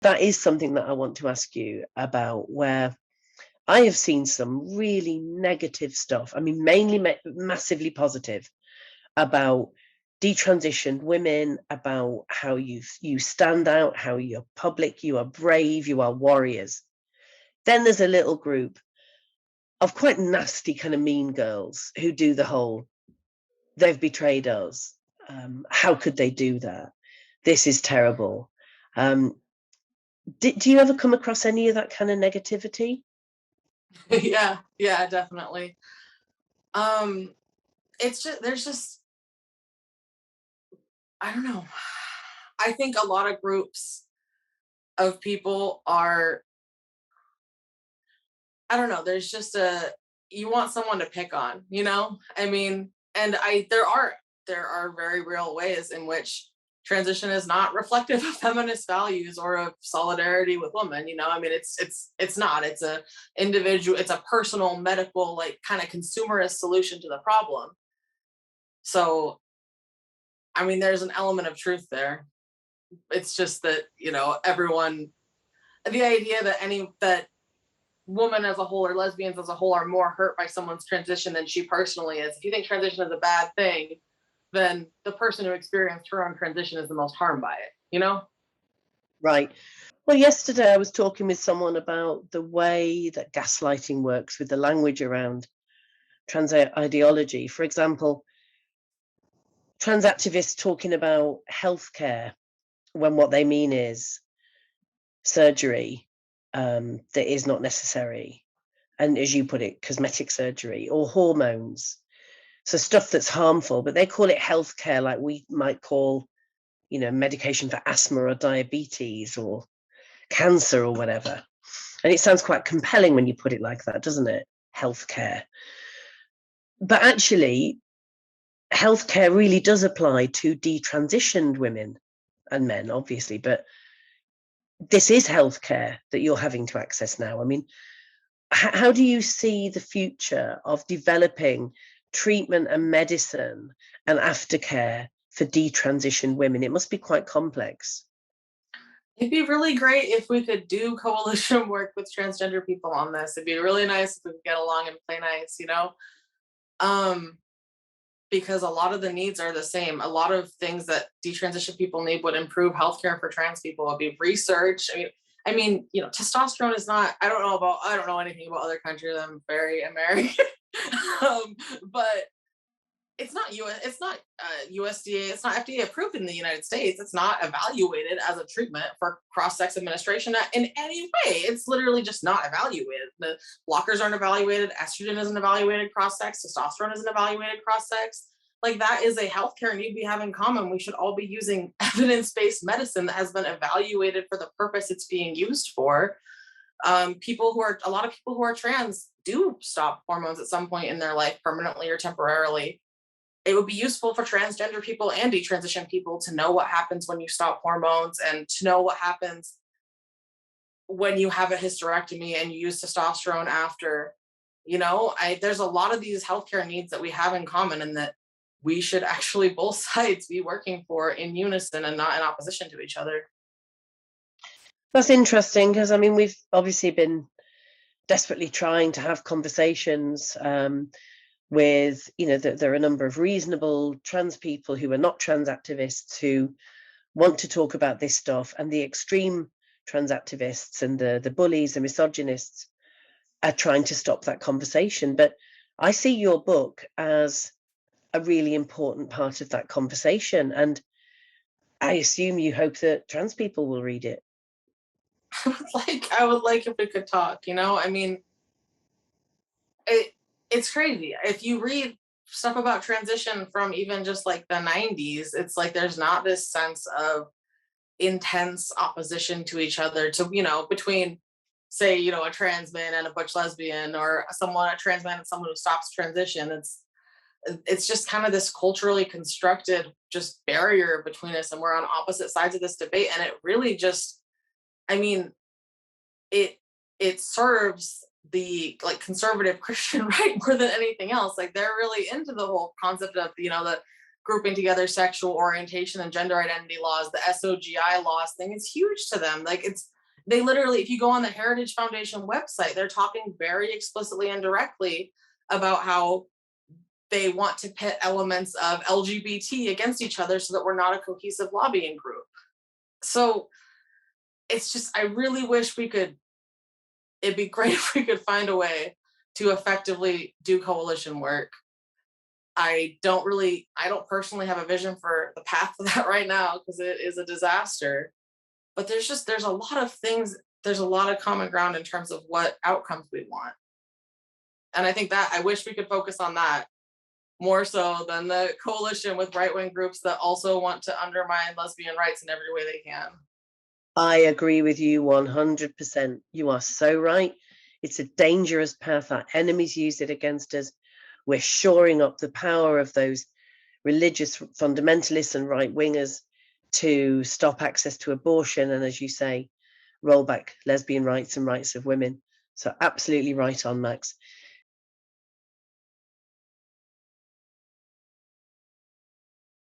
that is something that I want to ask you about, where I have seen some really negative stuff. I mean, mainly massively positive about detransitioned women, about how you stand out, how you're public, you are brave, you are warriors. Then there's a little group of quite nasty kind of mean girls who do the whole, they've betrayed us. How could they do that? This is terrible. Um, do you ever come across any of that kind of negativity? Yeah, yeah, definitely. Um, it's just there's just I don't know. I think a lot of groups of people are I don't know, there's just a you want someone to pick on, you know? I mean, and I there are very real ways in which transition is not reflective of feminist values or of solidarity with women, you know? I mean, it's not. It's a individual, it's a personal medical like kind of consumerist solution to the problem. So, I mean, there's an element of truth there. It's just that, you know, everyone the idea that any that women as a whole or lesbians as a whole are more hurt by someone's transition than she personally is. If you think transition is a bad thing, then the person who experienced her own transition is the most harmed by it, you know? Right. Well, yesterday I was talking with someone about the way that gaslighting works with the language around trans ideology. For example, trans activists talking about healthcare when what they mean is surgery that is not necessary. And as you put it, cosmetic surgery or hormones. So stuff that's harmful, but they call it healthcare, like we might call, medication for asthma or diabetes or cancer or whatever. And it sounds quite compelling when you put it like that, doesn't it? Healthcare. But actually, healthcare really does apply to detransitioned women and men, obviously. But this is healthcare that you're having to access now. I mean, how do you see the future of developing treatment and medicine and aftercare for detransitioned women? It must be quite complex. It'd be really great if we could do coalition work with transgender people on this. It'd be really nice if we could get along and play nice, you know? Um, because a lot of the needs are the same. A lot of things that detransition people need would improve healthcare for trans people. Would be research. I mean, you know, testosterone is not. I don't know anything about other countries. I'm very American, but it's not US. It's not USDA. It's not FDA approved in the United States. It's not evaluated as a treatment for cross-sex administration in any way. It's literally just not evaluated. The blockers aren't evaluated. Estrogen isn't evaluated cross-sex. Testosterone isn't evaluated cross-sex. Like that is a healthcare need we have in common. We should all be using evidence-based medicine that has been evaluated for the purpose it's being used for. A lot of people who are trans do stop hormones at some point in their life permanently or temporarily. It would be useful for transgender people and detransition people to know what happens when you stop hormones and to know what happens when you have a hysterectomy and you use testosterone after. You know, there's a lot of these healthcare needs that we have in common and that we should actually both sides be working for in unison and not in opposition to each other. That's interesting because, I mean, we've obviously been desperately trying to have conversations with, there are a number of reasonable trans people who are not trans activists who want to talk about this stuff, and the extreme trans activists and the bullies, the misogynists are trying to stop that conversation. But I see your book as a really important part of that conversation, and I assume you hope that trans people will read it. I would like if we could talk, you know? I mean, it it's crazy. If you read stuff about transition from even just like the 90s, it's like there's not this sense of intense opposition to each other to, you know, between say, you know, a trans man and a butch lesbian or a trans man and someone who stops transition. It's just kind of this culturally constructed just barrier between us and we're on opposite sides of this debate and it really just I mean it it serves the like conservative Christian right more than anything else. Like they're really into the whole concept of, you know, grouping together sexual orientation and gender identity laws, the SOGI laws thing is huge to them. Like they literally, if you go on the Heritage Foundation website, they're talking very explicitly and directly about how they want to pit elements of LGBT against each other so that we're not a cohesive lobbying group. So it's just, I really wish it'd be great if we could find a way to effectively do coalition work. I don't personally have a vision for the path to that right now because it is a disaster. But there's a lot of things, there's a lot of common ground in terms of what outcomes we want. And I think that I wish we could focus on that more so than the coalition with right-wing groups that also want to undermine lesbian rights in every way they can. I agree with you 100%. You are so right. It's a dangerous path. Our enemies use it against us. We're shoring up the power of those religious fundamentalists and right-wingers to stop access to abortion and, as you say, roll back lesbian rights and rights of women. So absolutely right on, Max.